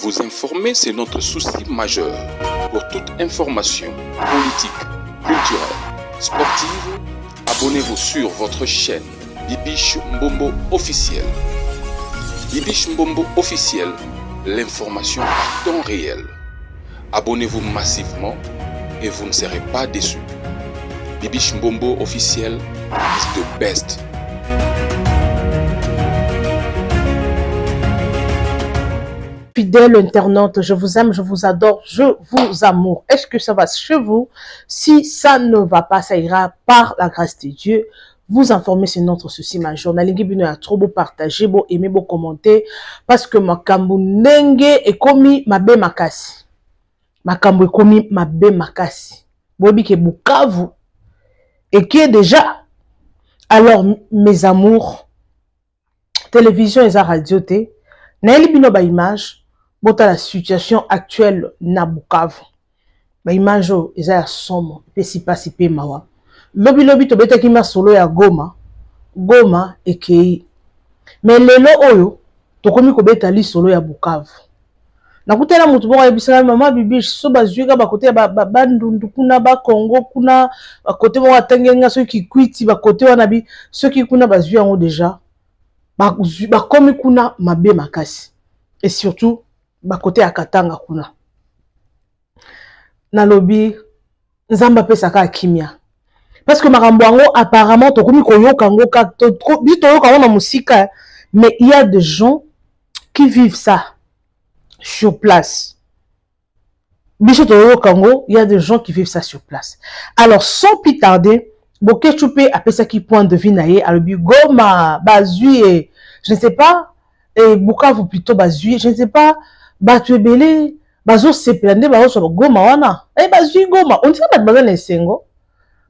Vous informer, c'est notre souci majeur. Pour toute information politique, culturelle, sportive, abonnez-vous sur votre chaîne Bibiche Mbombo officiel. Bibiche Mbombo officiel, l'information à temps réel. Abonnez-vous massivement et vous ne serez pas déçus. Bibiche Mbombo officiel is the best. Fidèle internaute, je vous aime, je vous adore, je vous amoure. Est-ce que ça va chez vous? Si ça ne va pas, ça ira par la grâce de Dieu. Vous informer, c'est notre souci majeur. Nalingi bino ya trop beau partager, beau aimer, beau commenter, parce que makambu nenge est commis mabe makasi. Makambu est commis mabe makasi. Bobi ke Bukavu et qui est déjà. Alors mes amours, télévision et radio te, naeli bino ba image. Bota la situation actuelle na Bukavu. Ba image eza ya somo, pe si pasi pe mawa. Lobi to beta ki ma solo ya Goma. Goma ekei. Mais lelo oyo to komi ko beta li solo ya Bukavu. Na kutela mutu bonga yebisa mama Bibiche so bazwika ba kote ba bandundu kuna ba Congo kuna ba kote mo atengenga so ki kwiti ba kote wana bi so ki kuna bazwi yango déjà. Ba komi kuna mabe makasi. Et surtout ba côté akatanga kuna na lobby nzamba pesa ka kimia parce que makambo yango apparemment to komi koyoka ngo ka to yoka na musika, mais il y a des gens qui vivent ça sur place. Bicho to yoka ngo, il y a des gens qui vivent ça sur place. Alors sans plus tarder, Boké Choupé a pesa qui point de vue naé à lobby Goma bazui et je ne sais pas et Bukavu plutôt bazui, je ne sais pas. Batu ebele bazo seplande bazo so Goma wana bazui Goma on tient pas de bazana esengo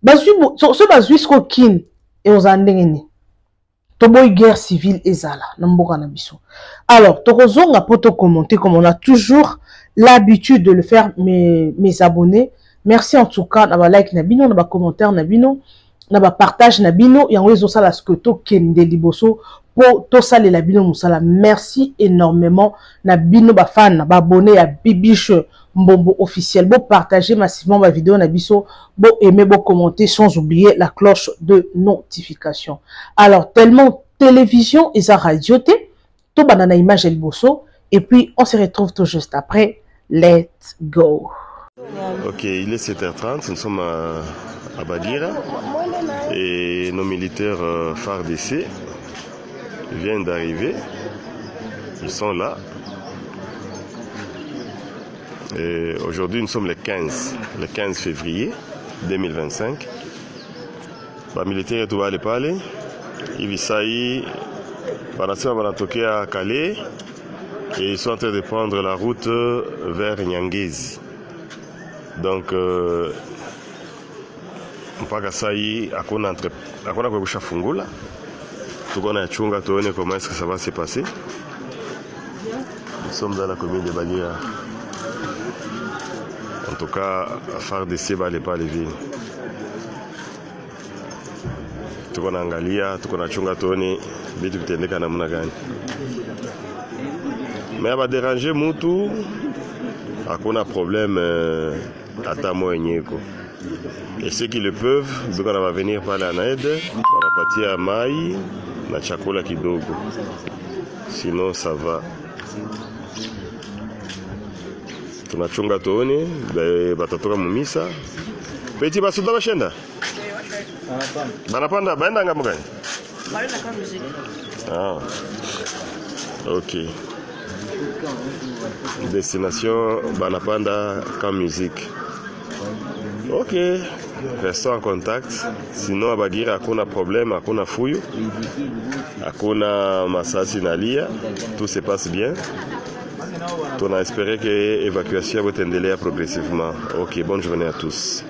bazui so bazui sko kin et ozandengeni to boy guerre civile ezala na mboka na biso. Alors tokozonga poto commenter comme on a toujours l'habitude de le faire mes abonnés. Merci en tout cas na ba like na bino na ba commentaire na bino na ba partage na bino yango ezo sala ce que to kende liboso pour tout ça les bino musala. Merci énormément na bino ba fan ba abonné à Bibiche Mbombo officiel. Bon partager massivement ma vidéo na biso, bon aimer, bon commenter sans oublier la cloche de notification. Alors tellement télévision et ça radio te to banana image el bosso et puis on se retrouve tout juste après. Let's go. Ok, il est 7h30, nous sommes à Bagira et nos militaires FARDC viennent d'arriver, ils sont là. Et aujourd'hui nous sommes le 15 février 2025. Les militaires sont allés parler, ils visaient, ils à Calais et ils sont en train de prendre la route vers Nyangezi. Donc mpaka sai hakuna kwa kushafungula, tuko na chunga tuone comment est-ce que ça va se passer. Nous sommes dans la commune de Bagira. En tout cas, FARDC va aller pas les villes. Tuko na angalia, tuko na chunga tuone vitu vitendeka namna gani. Mais va déranger mutu, hakuna problème ata moyenyeko. Et ceux qui le peuvent, donc on va venir parler en aide, on va partir à Maï, na chakula kidogo. Sinon ça va. Tunachunga tuone, batatoka mumisa. Petit basuda bashenda? Banapanda, baenda ngambo gani? Baenda kwa muziki. Ah. OK. Destination Banapanda Camp Musique. Ok, restons en contact. Sinon à Bagira hakuna problème, hakuna fuyo, hakuna masasi nalia, tout se passe bien. On a espéré que l'évacuation va endeler progressivement. Ok, bonne journée à tous.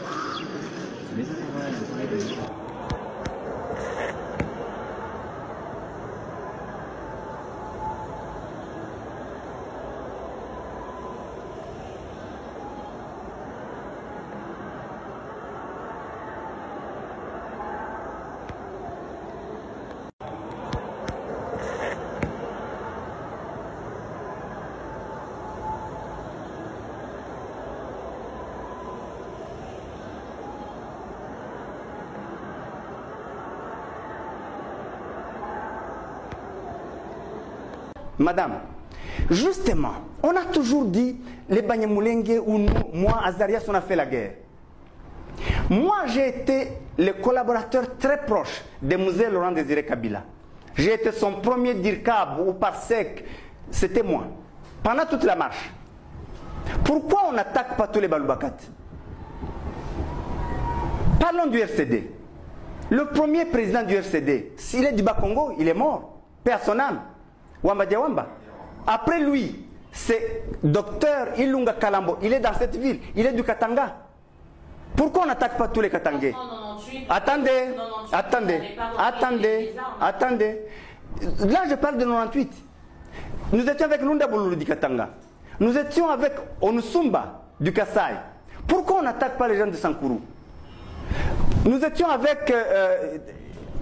Madame, justement, on a toujours dit, les Banyamulenge ou nous, moi, Azarias, on a fait la guerre. Moi, j'ai été le collaborateur très proche de Musée Laurent Désiré Kabila. J'ai été son premier DIRCAB ou parsec, c'était moi, pendant toute la marche. Pourquoi on n'attaque pas tous les Baloubakat? Parlons du RCD. Le premier président du RCD, s'il est du Bas-Congo, il est mort. Paix à son âme. Wamba Diawamba. Après lui, c'est docteur Ilunga Kalambo. Il est dans cette ville. Il est du Katanga. Pourquoi on n'attaque pas tous les Katangais? Attendez, attendez. Là, je parle de 98. Nous étions avec Lunda Bolulu du Katanga. Nous étions avec Onusumba du Kassai. Pourquoi on n'attaque pas les gens de Sankourou? Nous étions avec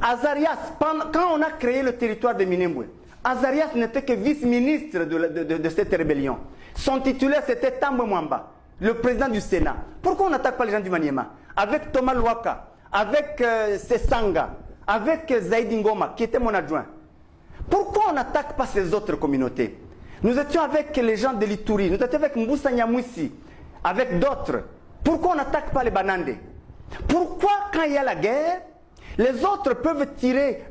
Azarias. Quand on a créé le territoire de Minembwe, Azarias n'était que vice-ministre de cette rébellion. Son titulaire, c'était Tambwe Mwamba, le président du Sénat. Pourquoi on n'attaque pas les gens du Maniema? Avec Thomas Luaka, avec Sessanga, avec Zaïdi Ngoma, qui était mon adjoint. Pourquoi on n'attaque pas ces autres communautés? Nous étions avec les gens de l'Ituri, nous étions avec Mboussa Nyamwisi, avec d'autres. Pourquoi on n'attaque pas les Banandé? Pourquoi quand il y a la guerre, les autres peuvent tirer?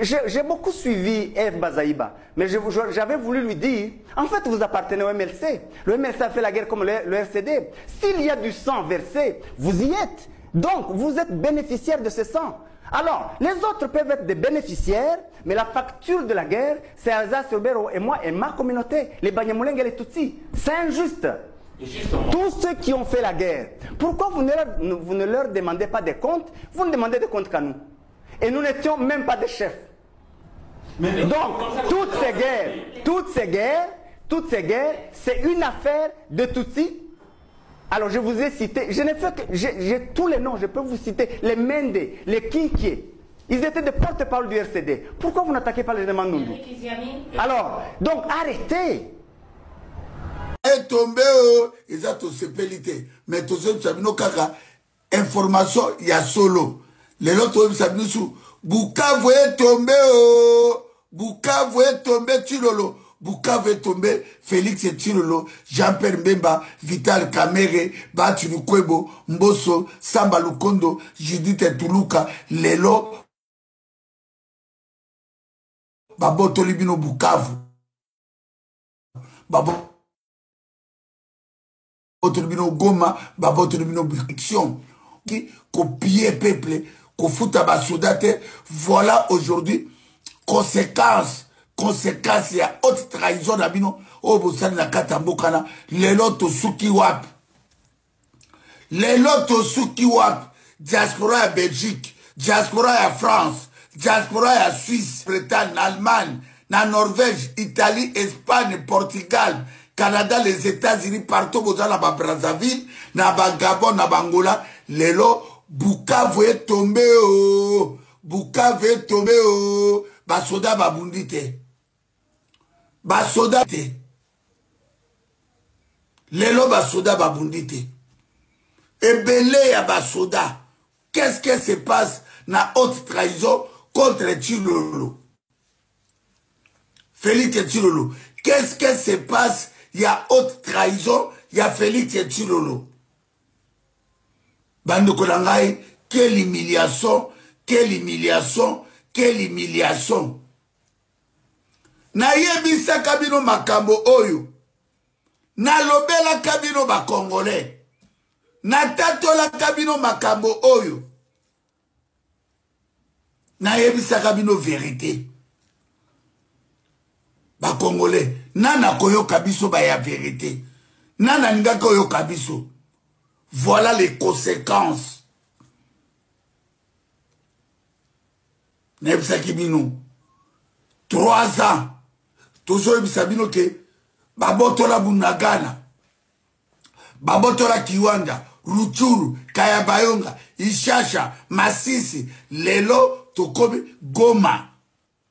J'ai beaucoup suivi Eve Bazaïba, mais j'avais voulu lui dire, en fait vous appartenez au MLC. Le MLC a fait la guerre comme le RCD. S'il y a du sang versé, vous y êtes. Donc vous êtes bénéficiaire de ce sang. Alors, les autres peuvent être des bénéficiaires, mais la facture de la guerre, c'est Alsace, Urbero et moi et ma communauté, les Banyamulenge et les Tutsis. C'est injuste. Tous ceux qui ont fait la guerre, pourquoi vous ne leur demandez pas des comptes? Vous ne demandez des comptes qu'à nous. Et nous n'étions même pas des chefs. Donc, toutes ces guerres, c'est une affaire de Tutsis. Alors, je vous ai cité, je n'ai fait que, j'ai tous les noms, je peux vous citer, les Mende, les Kinkie. Ils étaient des porte-parole du RCD. Pourquoi vous n'attaquez pas les Demandundu? Alors, donc, arrêtez. Est tombé, ils ont tous pélité. Mais tous ceux qui ont information, il y a solo. Les autres, ils ont sous. Bukavu est tombé, Bukavu est tombé, Tilolo. Bukavu est tombé, Félix et Tilolo, Jean-Pierre Mbemba, Vital Kamere, Batunu Kwebo, Mboso, Samba Lukondo, Judith Toulouka, Lelo, Babo Tolibino Bukavu. Babo Tolibino Goma, Babo Tolibino Fiction. Qui copier peuple, qu'on fout à Basodate. Voilà aujourd'hui, conséquence, il y a haute trahison d'Abino. Oh, Bossani na Katambokana, les lotos souki wap. Les lotos souki wap. Diaspora à Belgique, diaspora à France, diaspora à Suisse, Bretagne, Allemagne, na Norvège, Italie, Espagne, Portugal, Canada, les États-Unis, partout, vous allez à Brazzaville, na Gabon, na Angola, Lelo, Bukavu est tombé, oh, Bukavu est tombé, oh, Basoda babundite. Basoda te. Lelo Basoda babundite. Ebele ya Basoda. Qu'est-ce qui se passe na haute trahison contre Tshilolo? Félix et Tshilolo. Qu'est-ce qui se passe? Il y a haute trahison, il y a Félix et Tshilolo. Bando Kolangai, quelle humiliation, quelle humiliation, quelle humiliation. Na yebisa kabino makambo oyo. Na lobela kabino ba Congolais. Na tatola kabino makambo oyo. Na yebisa kabino vérité. Ba Congolais. Nana koyo kabiso ba ya vérité. Nana ninga koyo kabiso. Voilà les conséquences. Nebisa kibino. 3 ans. Toujours bisabino ke. Babotola Bunagana. Babotola Kiwanda. Ruchuru. Kayabayonga. Ishasha. Masisi. Lelo. Tokobi. Goma.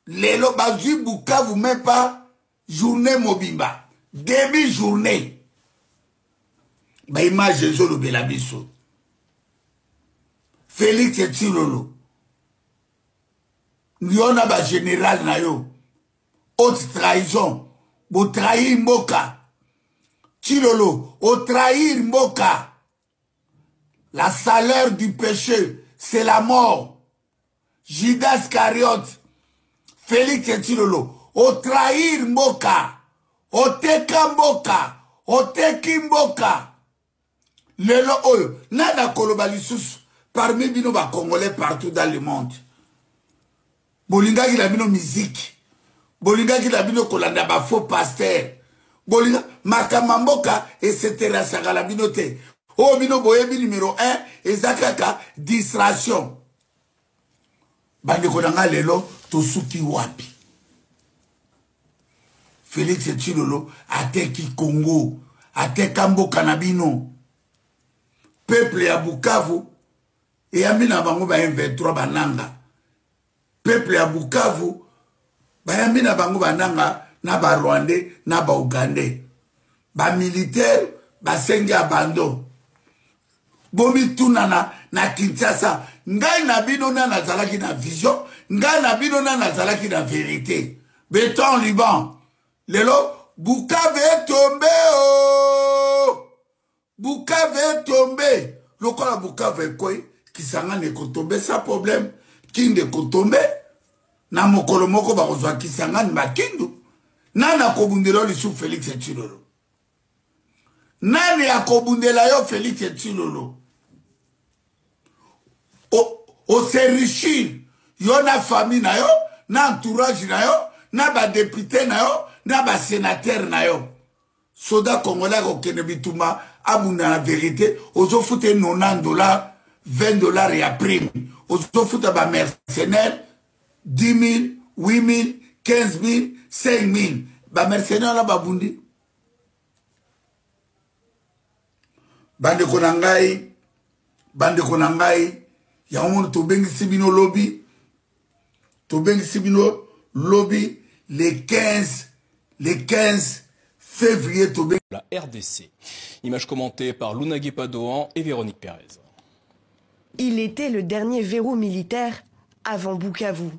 Lelo. Bazui Bukavu même pas. Journée Mobimba. Début journée. Ba image de le Belabiso. Félix et Tshilolo. Nous on a ba général na yo. Haute trahison. Bo trahir Mboka. Chilolo, au trahir Mboka. La salaire du péché, c'est la mort. Judas Iscariote, Félix et Chilolo, au trahir Mboka. Au teka Mboka. Au teki Mboka. Lelo oyo, nada koloba lisusu parmi bino ba Congolais partout dans le monde. Bolinga ki la bino musique. Bolinga ki la bino kolanda ba faux pasteur. Bolinga makama Mboka etc. Sagala bino te. O bino boyebi numéro 1 ezakaka distraction. Bande konanga lelo tosuki wapi. Félix Tshilolo ateki Congo, ateka Mboka na bino. Peuple ya Bukavu et amina bango ba M23 bananga. Peuple ya Bukavu ba amina bango bananga na ba Rwandais na ba Ougandais. Ba militaire ba sengi abando. Bomi tunana na Kinshasa. Ngai na bino na nazalaki na vision, ngai na bino na nazalaki na vérité. Béton Liban. Lelo Bukavu est tombé oh. Bukavu est tombé. Le corps Bukavu est quoi? Qui s'en est tombé sans problème. Qui n'est pas tombé? Na mokolo moko ba kozwa qui s'en est makindu. Nana kobundelo li sou Félix Tshilolo. Nani akobundela yo Félix Tshilolo. O s'enrichir. Yo na famille na yo, na entourage na yo, na ba député na yo, na ba sénateur na yo. Soda Congolais ko kenebituma abuna la vérité, ozo foute $90, $20 et à prime. Ozo foute ba mercenaires 10 000, 8 000, 15 000, 5 000. Ba mercenaires la babundi. Bande konangai, ya omono to bengi sibino lobby. To bengi sibino lobby les 15 février to bengi. La RDC. Image commentée par Lunagui Padoan et Véronique Pérez. Il était le dernier verrou militaire avant Bukavu.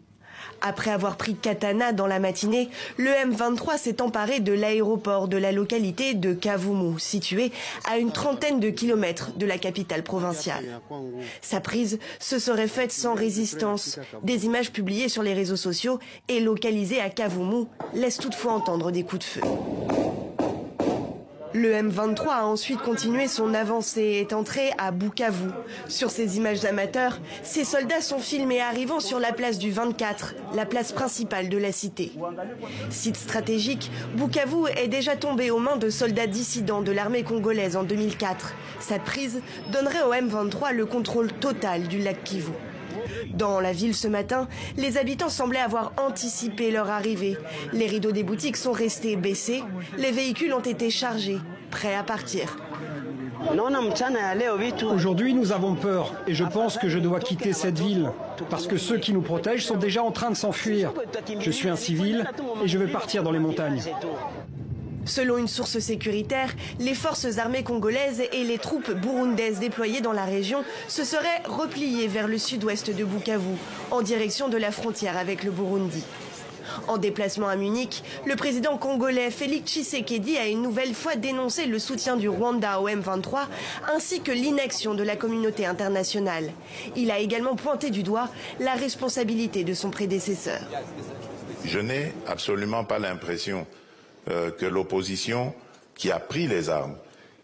Après avoir pris Katana dans la matinée, le M23 s'est emparé de l'aéroport de la localité de Kavumu, situé à une trentaine de kilomètres de la capitale provinciale. Sa prise se serait faite sans résistance. Des images publiées sur les réseaux sociaux et localisées à Kavumu laissent toutefois entendre des coups de feu. Le M23 a ensuite continué son avancée et est entré à Bukavu. Sur ces images amateurs, ces soldats sont filmés arrivant sur la place du 24, la place principale de la cité. Site stratégique, Bukavu est déjà tombé aux mains de soldats dissidents de l'armée congolaise en 2004. Sa prise donnerait au M23 le contrôle total du lac Kivu. Dans la ville ce matin, les habitants semblaient avoir anticipé leur arrivée. Les rideaux des boutiques sont restés baissés, les véhicules ont été chargés, prêts à partir. Aujourd'hui, nous avons peur et je pense que je dois quitter cette ville parce que ceux qui nous protègent sont déjà en train de s'enfuir. Je suis un civil et je veux partir dans les montagnes. Selon une source sécuritaire, les forces armées congolaises et les troupes burundaises déployées dans la région se seraient repliées vers le sud-ouest de Bukavu, en direction de la frontière avec le Burundi. En déplacement à Munich, le président congolais Félix Tshisekedi a une nouvelle fois dénoncé le soutien du Rwanda au M23 ainsi que l'inaction de la communauté internationale. Il a également pointé du doigt la responsabilité de son prédécesseur. Je n'ai absolument pas l'impression que l'opposition qui a pris les armes,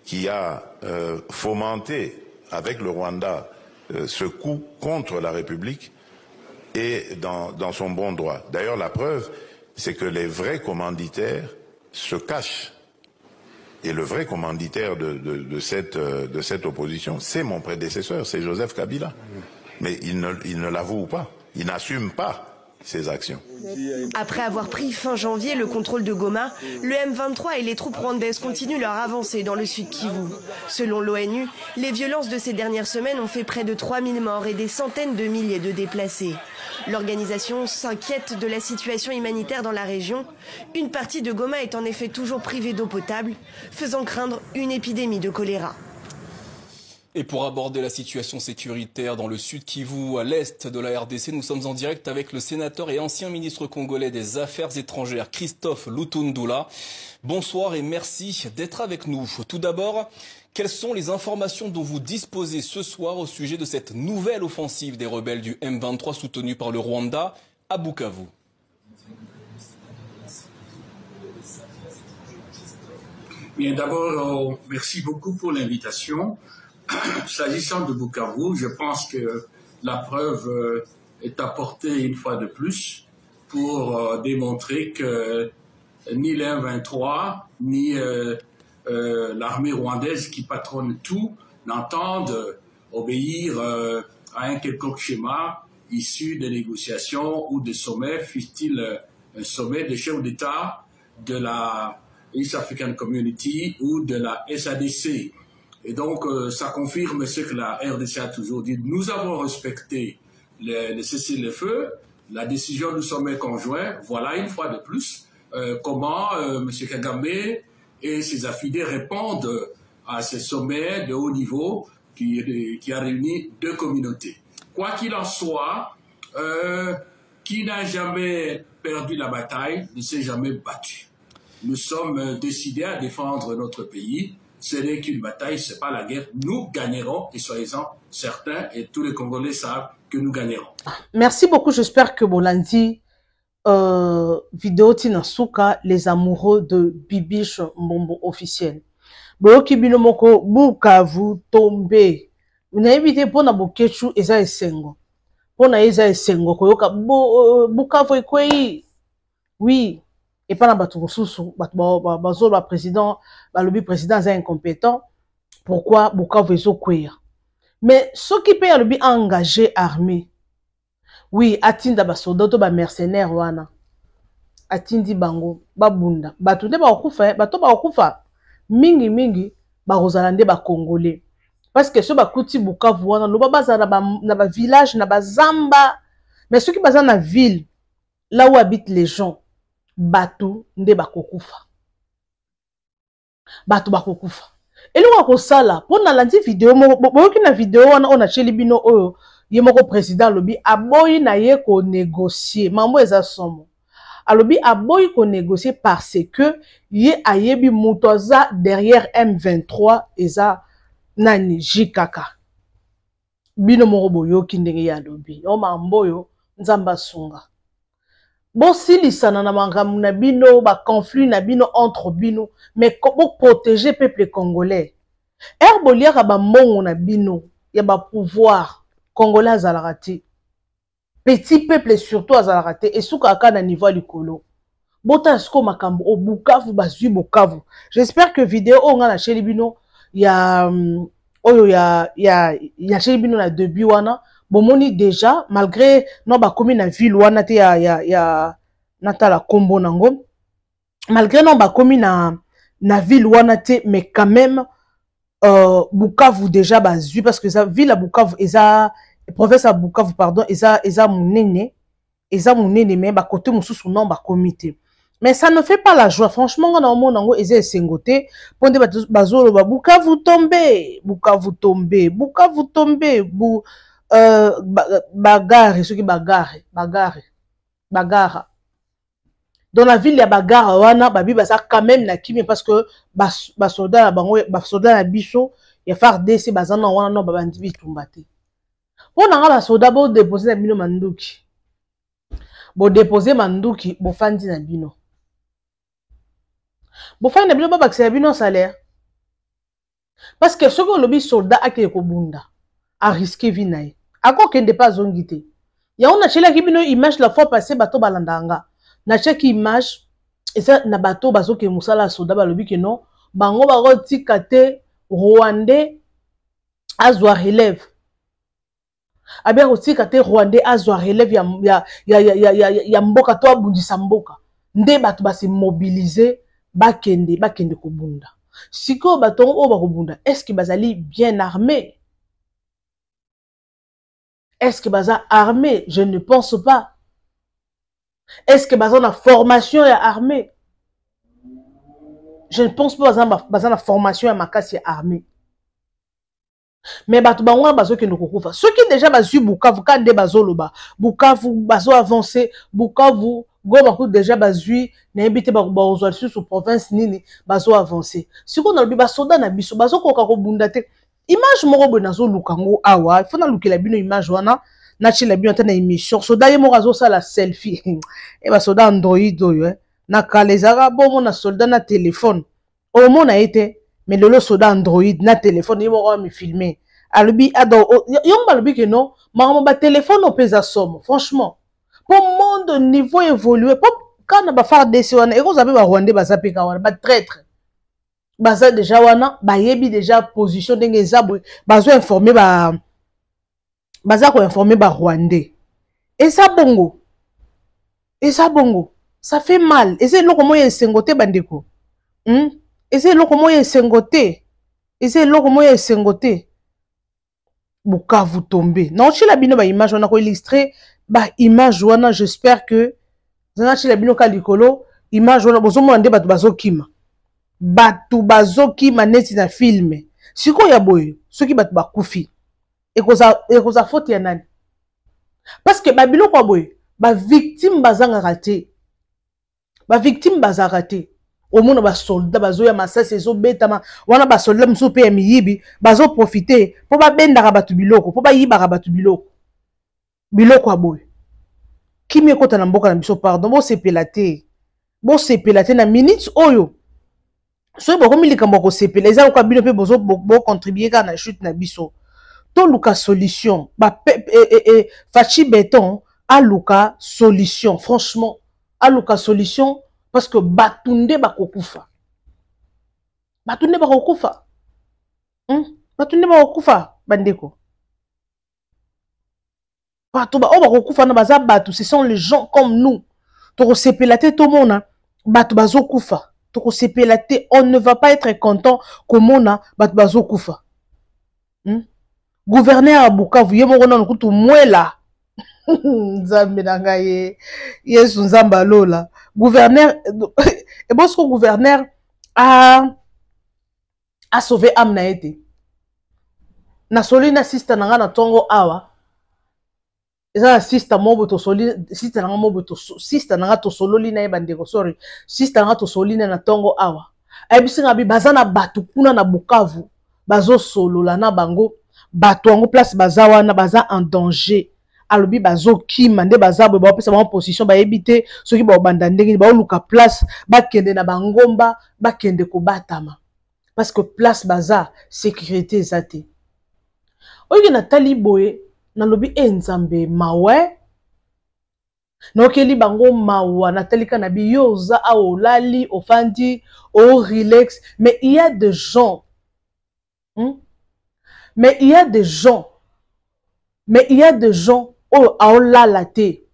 qui a fomenté avec le Rwanda ce coup contre la République, est dans son bon droit. D'ailleurs, la preuve, c'est que les vrais commanditaires se cachent. Et le vrai commanditaire de cette opposition, c'est mon prédécesseur, c'est Joseph Kabila. Mais il ne l'avoue pas, il n'assume pas ses actions. Après avoir pris fin janvier le contrôle de Goma, le M23 et les troupes rwandaises continuent leur avancée dans le sud Kivu. Selon l'ONU, les violences de ces dernières semaines ont fait près de 3000 morts et des centaines de milliers de déplacés. L'organisation s'inquiète de la situation humanitaire dans la région. Une partie de Goma est en effet toujours privée d'eau potable, faisant craindre une épidémie de choléra. Et pour aborder la situation sécuritaire dans le Sud Kivu, à l'est de la RDC, nous sommes en direct avec le sénateur et ancien ministre congolais des Affaires étrangères, Christophe Lutundula. Bonsoir et merci d'être avec nous. Tout d'abord, quelles sont les informations dont vous disposez ce soir au sujet de cette nouvelle offensive des rebelles du M23 soutenue par le Rwanda à Bukavu? Bien, d'abord, merci beaucoup pour l'invitation. S'agissant de Bukavu, je pense que la preuve est apportée une fois de plus pour démontrer que ni le M23 ni l'armée rwandaise qui patronne tout n'entendent obéir à un quelconque schéma issu des négociations ou de sommets, fût-il un sommet des chefs d'État de la East African Community ou de la SADC. Et donc, ça confirme ce que la RDC a toujours dit. Nous avons respecté le cessez-le-feu, la décision du sommet conjoint. Voilà, une fois de plus, comment M. Kagame et ses affidés répondent à ce sommet de haut niveau qui a réuni deux communautés. Quoi qu'il en soit, qui n'a jamais perdu la bataille ne s'est jamais battu. Nous sommes décidés à défendre notre pays. Ce n'est qu'une bataille, ce n'est pas la guerre. Nous gagnerons, et soyez-en certains, et tous les Congolais savent que nous gagnerons. Merci beaucoup. J'espère que Bolandi, vidéo Tinasuka, les amoureux de Bibiche Mbombo officiel. Boyoki binomoko Bukavu tombe. Vous n'avez évité pour na bokechu eza esengo. Pour na eza esengo koyoka Bukavu ekwei. Oui. Et pas dans bateau sous le président, le président est incompétent. Pourquoi Bukavu est kweya? Mais ceux qui payent le engagé armé, oui, atinda ba soldat to ba mercenaires wana, atindi bango babunda, batunde ba okufa, bato ba okufa mingi ba rozalande ba congolais. Parce que ceux ba kuti Bukavu wana, lo ba bazana na ba village na ba zamba, mais ceux qui bazana na ville, là où habitent les gens. Bato nde bakokufa. Bato bakokufa. Et nous avons ça là. Pour na landi vidéo, boyoki na vidéo wana on a cheli bino oyo yemoko président lobi aboyi na ye ko négocier. Mambo eza somo. Alobi aboyi ko négocier parce que ye ayebi mutoza derrière M23 eza nani jikaka. Bino moko boyoki ndenge ya lobi. O mambo yo nzamba sunga. Bon, silisana na mangamu na bino, ba conflit na bino entre bino, mais pour protéger le peuple congolais. Herbolier a ba mongo na bino, ya ba pouvoir congolais azalakati. Petit peuple surtout azalakati, et souka aka na niveau likolo. Bota sko makambo o Bukavu bazui Bukavu. J'espère que vidéo on a chez bino, ya chez bino na début wana. Bomoni déjà, malgré non ba komi na ville wana te ya natala kombo nango, malgré non ba komi na ville wana te, mais quand même Bukavu déjà bazui parce que ça ville à Bukavu eza province à Bukavu pardon eza munene mais ba côté mususu non ba comité. Mais ça ne fait pas la joie. Franchement, on a un monde nango eza esengote ponde bazolo ba Bukavu tombe bagarre, ceux qui bagarre. Dans la ville, il y a bagarre, wana, babi, ça quand même na kimi, parce que, soldat na biso, il y a FARDC, bazana, wana, non, babandi, bitumbate. On a soldat, bo déposer na bino manduki. Bo déposer manduki, bo fandi na bino. Bo fandi na bino, babakse na bino salaire. Parce que ceux qui ont le soldat, a qui est kobunda, a risqué vinaï. Encore qu'il n'est pas zongité. Il y a une image la fois passée, bateau balandanga. Na chaque image, et ça, na bateau bazo ke musala soda balobi que non, bango baroti kate rwandais azwa relève. Abia roti kate rwandais azwa relève ya mboka to abundisa mboka. Nde bato basi mobiliser bakende kobunda. Siko bato o bakobunda, est-ce que bazali bien armé? Est-ce que baza armé? Je ne pense pas. Est-ce que baza na formation ya armé? Je ne pense pas baza na formation ya makasi ya armé. mais bato bango bazo ke nokokufa ceux qui déjà bazui Bukavu kande bazoloba Bukavu bazo avancer Bukavu Goma ko déjà bazui na ebité ba ozwa sur province nini bazo avancer siko na lobi ba soda na biso bazo koka ko bunda te image moko bo nazo lukango awa il faut na lukela bino image wana na chila bino ta na émission soda ye moko azo sala selfie e ba soda Android oyo na kalezaka bomo na soldat na téléphone au mona été mais lolo soda Android na téléphone yimo ko mi filmer alobi ado yomba lobi que non maman ba téléphone au pesa somme franchement pour monde niveau évolué pour quand on va faire des wana et vous avez ba Rwandais ba zapeka wana ba traître baza déjà wana ba yebi déjà position ndenge zabwe bazo informer ba baza ko informer ba Rwandais et ça bongo ça fait mal et c'est loko moyen sengoté bandeko et c'est loko moyen sengoté Bukavu tomber non chez la bino ba image on a ko illustrer ba image wana j'espère que zana chez la bino ka likolo image wana bozo mo ndé bato bazokima neti na filme siko ya boye soki bato bakufi et koza faute ya nani parce que babilo kwa boye ba victime bazanga raté au monde ba soldat bazo ya masasi ezo betama wana ba soldat muso pe ya miyibi bazo profiter po ba bendaka bato biloko po ba yibaka bato biloko aboye kimi ekota na mboka na biso pardon bo sepela te na minutes oyo so ba komi likambo ko sepela eza ko bino pe bozo bo contribuer ka na chute na biso to luka solution ba Fachi Béton a luka solution franchement a luka solution parce que batunde bakokufa bandeko bato ba bakokufa na baza bato ce sont les gens comme nous to sepelate to mona bato bazokufa to sepelate on ne va pas être content komona bato bazokufa gouverneur à Bukavu ye moko na kutu mwela nzambe na ngai yesu nzamba lola gouverneur et bosco gouverneur a sauvé âme na été na soli na sister na nga na tongo awa eza sister mobo to soli sister na mobo to sister na to sololi na ebandeko sorry sister na to soli na tongo awa abisinga bi bazana batu kuna na Bukavu bazo solola na bango bato ango place bazawa na baza en danger alobi bazo kima nde bazabwe ba pesa ba position ba ebité soki ba banda ndenge ba luka place ba kende na bangomba ba kende ko batama parce que place baza sécurité zate oyi na taliboye na lobi enzambe mawe nokeli bango mawa na talika na biyoza a olali ofandi o relax mais il y a des gens il y a des gens oh aola la té.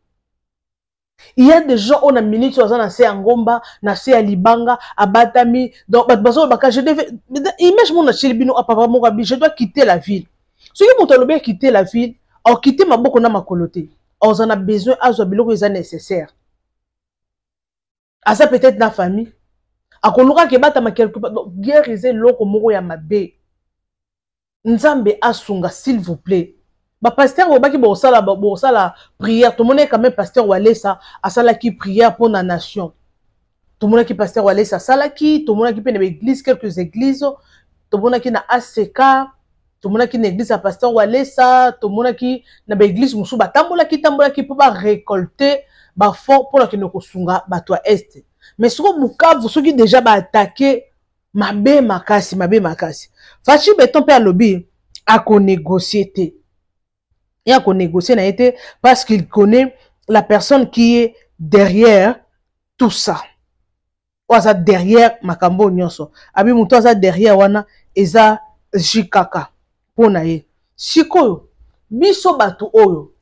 Il y a des gens on a minute na se ngomba na se libanga abatami donc bazo baka je devais image mon chilibino papa mon je dois quitter la ville. Ce qui mon tolobe quitter la ville, or quitter ma boko na makoloté. On en a besoin à biloko est nécessaire. À ça peut-être la famille. A koluka ke bata ma quelque part guériser loko moko ya mabe. Nzambe asunga s'il vous plaît. Ba pasteur ou baki bo sala prière tout le monde est quand même pasteur Walesa a sala qui prière pour la nation. Tout le monde qui pasteur Walesa sala qui tout le monde qui peut église quelques églises tout le monde qui na ACK tout le monde qui na église à pasteur Walesa tout le monde qui na église musu batambola qui pour ba récolter ba fond pour la qui ne kosunga ba toi est. Mais ce que Bukavu ceux qui déjà ba attaquer mabe makasi. Fachi Béton pe lobby a ko négocier té. Il a qu'on négocier n'a été parce qu'il connaît la personne qui est derrière tout ça. Ou ça derrière makambo nyonso. Abi muto ça derrière wana eza jikaka pona ye. Sikoyo biso batu oyo.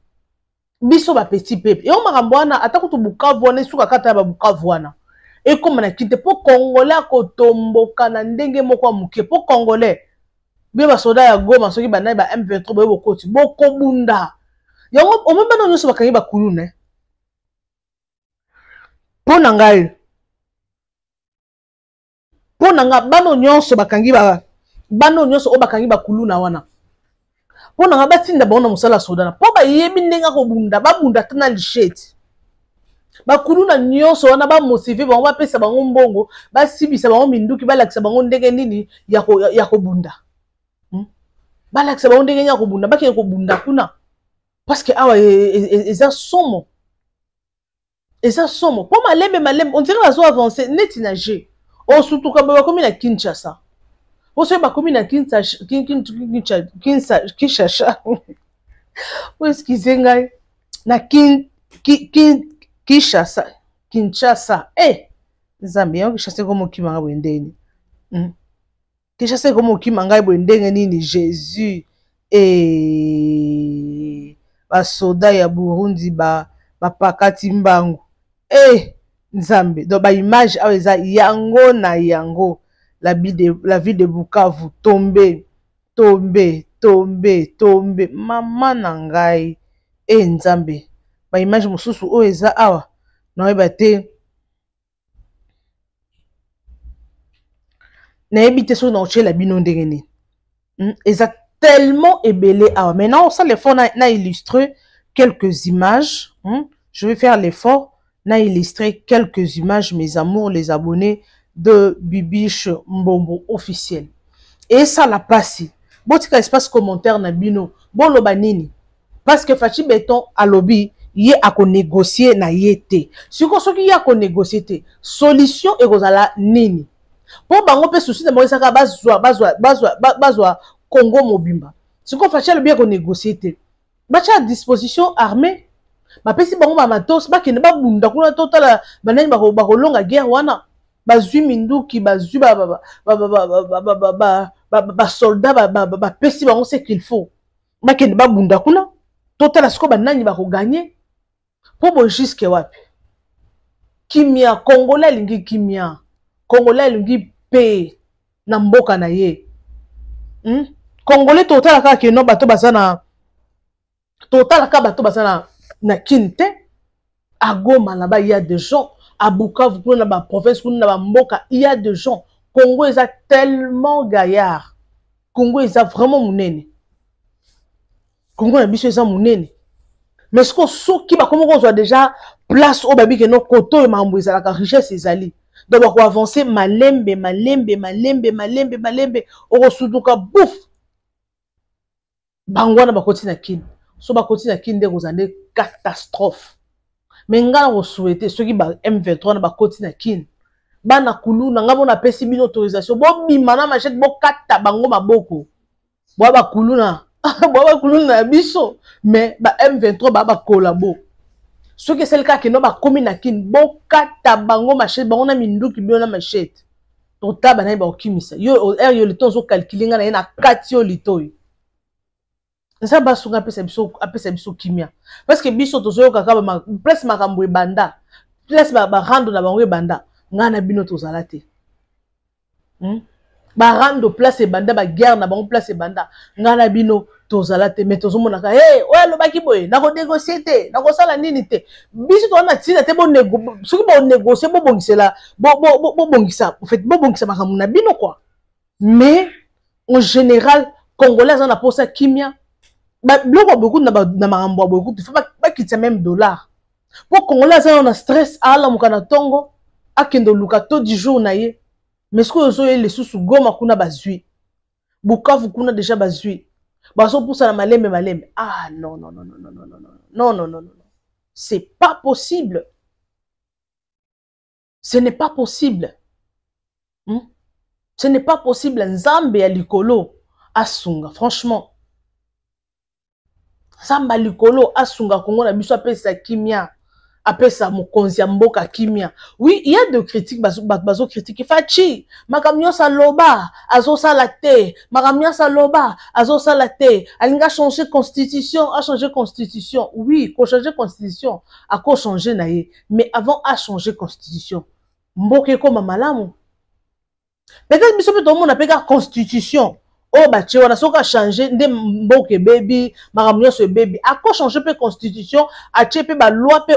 Biso ba petit peuple. Et on makambo wana atako to Bukavu wana suka kata ba Bukavu wana. Et comme na kite po congolais ko tomboka na ndenge moko muke po congolais. Bien ba soda ya Goma soki ba na ba M23 ba bokoti boko bunda yango o même bana nyonso bakangi ba kulune pona ngai bano nyonso bakangi ba kuluna wana Po na batinda ba na musala soda na. Po ba yebi ndenga ko bunda, ba bunda tana lisheti. Ba kuluna nyonso wana ba motiver ba pesa bango mbongo, ba sibisa bango minduki ba lakisa bango ndenge nini ya ko bunda. Ba lakisa bango ndenge ya ko bunda, ba ke ko bunda kuna. Parce que awa eza somo. Eza somo. Po malembe, on dirait bazo avancer neti na G. O surtout ka ba komi na Kinshasa. O so ba komi na Kinshasa. O excusez ngai na Kinshasa. Nzambe yango Kinshasa ko mokima nga bwendeni. Kinshasa ko mokima nga bwendenge nini Jésus basoda ya Burundi bapakati mbangu. Nzambe do ba image awa eza yango na yango la vie de Bukavu tombe mama na ngai nzambe ba image mosusu oyo eza awa na yeba te na yebite so na ochela bino ndenge nini eza tellement ébélé awa. Maintenant ça l'effort na illustrer quelques images. Je vais faire l'effort na illustrer quelques images, mes amours, les abonnés de Bibiche Mbombo officiel. Et ça la passe. Botika espace commentaire na bino. Bon loba nini. Parce que Fachi Beton a lobby yé a ko négocier na yété. Si ko soki ya ko négocier te, solution e kozala nini. Po bango pe souci de mo saka bazwa Congo mobimba. Si ko Fachi lobby ko négocier te. Bacha disposition armée. Ba pesi bango ba matos ba kende ba bunda kuna totala banani ba kolonga guerre wana bazwi minduki bazwi ba soldat ba pesi bango ce qu'il faut ba kende ba bunda kuna totala siko banani ba ko gagner po bo jusque wapi kimia congolais lingi kimia congolais lingi pe na mboka na ye congolais totala ka ke no bato bazana totala ka bato bazana na Kinte, à Goma là-bas, il y a des gens. À Bukavu, dans la province, dans la Mboka, il y a des gens. Congo, ils sont tellement gaillards. Congo, ils sont vraiment mounene. Congo, ils sont mounene. Mais ce qui va, comment on soit déjà place au baby que nos koto et mambouza la richesse et zali. Donc, on va avancer malembe. On va souduka bouf. Bangwana ba koti na kin. So ba koti na kin de rozande catastrophe. Mais nga na souhaiter ceux qui ba M23 na ba koti na kin. Ba na kulu na nga bona pesi bino autorisation. Bo bimana machette bo kata bango maboko. Bo ba kulu na biso. Mais ba M23 ba collabo. Ceux qui c'est le cas que no ba komi na kin bo kata bango machette bango na minduki bio na machette. Tota ba na ba okimisa. Yo le temps zo calculer nga na kati yo litoyi. Ça va sur apesa biso kimia parce que biso tozoyo kaka ba place makambo ebanda place ba rando na bango ebanda ngana bino tozala te ba rando place ebanda ba guerre na bango place ebanda ngana bino tozala te mais tozomona ka oya lobaki boye na ko négocier te na ko sala nini te biso to na tina te bo soki bo négocier bo bongisela bo bongisa en fait bo bongisa makambo na bino quoi. Mais en général congolais on a pour ça kimia beaucoup na marambo beaucoup il faut pas quitter même dollar pour congolais on a stress ala mukana tongo akendo lukato du jour na ye mais ce que zo les sous goma kuna bazui Bukavu kuna déjà bazui baso pour ça na malembe non c'est pas possible, ce n'est pas possible. Ce n'est pas possible. Nzambe ya likolo asunga franchement. Samba likolo asunga Congo na biso apesa kimia, apesa mokonzi ya mboka kimia. Oui, il y a de critiques, bazo critique Fachi, makamnyo sa loba, azo salate, makamnyo sa loba, azo salate, alinga changer constitution, a changer constitution. Oui, ko changer constitution, a ko changer na ye, mais avant a changer constitution. Mboke ko mamalamu. Peut-être biso pe to mon apeka constitution. Oh bah tu vois, soka changer ndé mboke baby, makamnyo so baby. A ko changer pe constitution, a chepe ba loi pe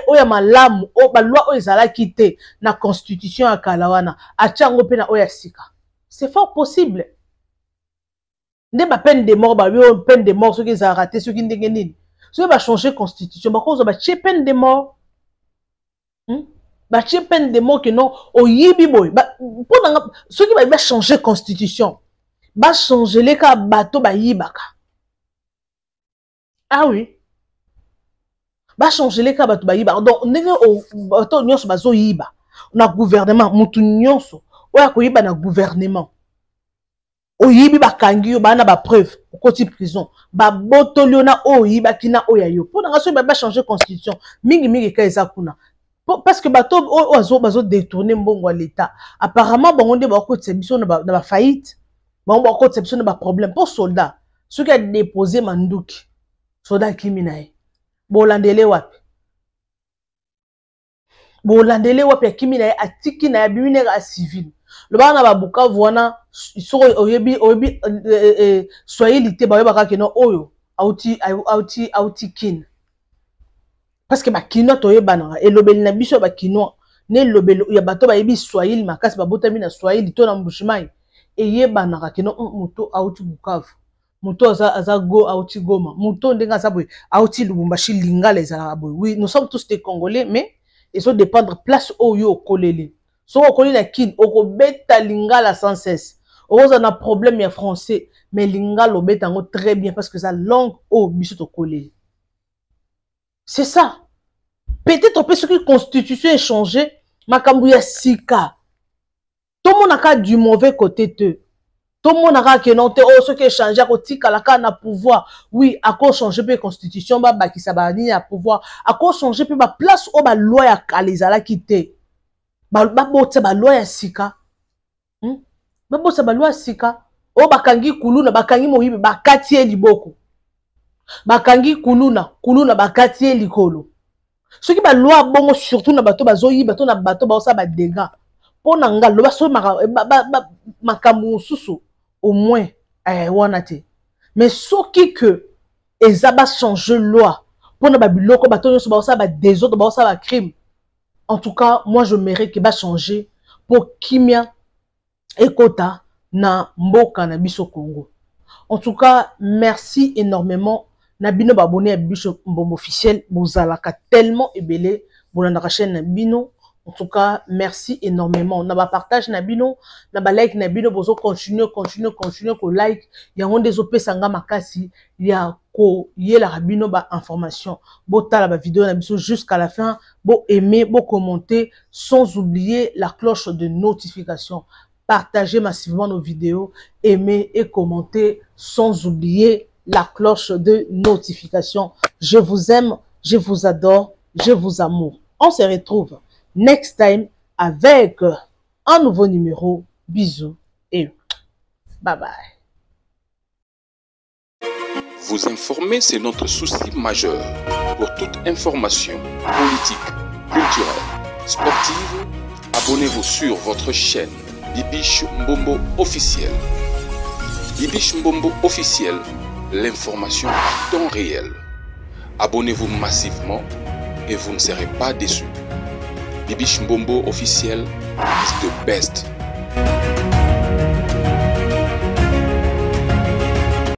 o ya malamu, o ba loi o ezala kité na constitution ya kalawana, a chango pe na o ya sika. C'est fort possible. Nde ba peine de mort, ba yo peine de mort, ceux qui ont raté, ceux qui ndenge nini. Ceux qui va changer constitution, ba cause ba tche peine de mort. Ba tche peine de mort que non, o yibi boy. Ba pour ceux qui va changer constitution, ba changer les cas bateau ba yibaka. Ah oui. Ba changer les cas bateau ba yibaka. Donc ndenge o bateau nyonso bazo yiba. Na gouvernement, mutu nyonso. Oya ko yiba na gouvernement. Oyibi bakangi yo bana ba preuve okoti prison ba botolio na oyiba kina oyayo pour na raso ba changer constitution mingi ka eza kuna parce que bato bazo détourner mbongo à l'état apparemment bango nde ba okoti biso na ba faillite bango ba okoti biso na ba problème pour soldat ceux qui a déposé manduki soldat kiminae bolandele wapi kiminae atiki na bimine ga civil le bana ba Bukavu wana so oyebi Swahili te ba yeba ka no oyo auti kin parce que ba kino to yeba na elobeli na biso ba kino ne lobelo ya bato ba yebi Swahili makasi ba botami na Swahili to na mbushimai eyeba na ka kino muto auti Bukavu muto aza go auti Goma muto ndenga sa boy auti Lubumbashi lingala ezala boy. Oui, nous sommes tous des Congolais mais ils sont dépendre place oyo kolele. So on connaît la kin, on beta lingala sans cesse. On a un problème en français, mais lingala on beta très bien parce que sa langue au biso collé. C'est ça. Peut-être on peut ce que la constitution est changée, makambouya sika. Tout le monde a du mauvais côté de. Tout le monde a que non te oh ce qui est changé à tika la kana pouvoir. Oui, à quoi changer pe constitution ba qui ça ba ni à pouvoir. À quoi changer pe ba place au ba loi ya kalizala quitter. Babotsa ba loi ya sika. Babotsa ba loi ya sika. O bakangi kuluna bakangi moyibi bakati liboko. Bakangi kuluna bakati likolo. Ce qui ba loi bongo surtout na bato bazoyi bato na bato ba osa ba dégâts. Pona nga lo baso makambu susu au moins wana te. Mais ce qui que ezaba changer loi pona ba biloko bato nyoso ba osa ba désordre ba osa ba crime. En tout cas, moi, je mérite qu'il va changer pour Kimia et Kota na mboka na biso Congo. En tout cas, merci énormément. Nabino abonné à Bicho Mbombo officiel. Bozalaka tellement ébélé. Bonandaka chaîne Nabino. En tout cas, merci énormément. On a partage Nabino. On a like Nabino. Bozo continue ko like. Il y a un des OP Sanga Makasi. Il y a la rabino ba information bota la vidéo jusqu'à la fin, bo aimer, bo commenter, sans oublier la cloche de notification. Partagez massivement nos vidéos, aimez et commentez sans oublier la cloche de notification. Je vous aime, je vous adore, je vous amour. On se retrouve next time avec un nouveau numéro. Bisous et bye bye. Vous informer, c'est notre souci majeur. Pour toute information politique, culturelle, sportive, abonnez-vous sur votre chaîne Bibiche Mbombo officiel. Bibiche Mbombo officiel, l'information à temps réel. Abonnez-vous massivement et vous ne serez pas déçus. Bibiche Mbombo officiel is the best.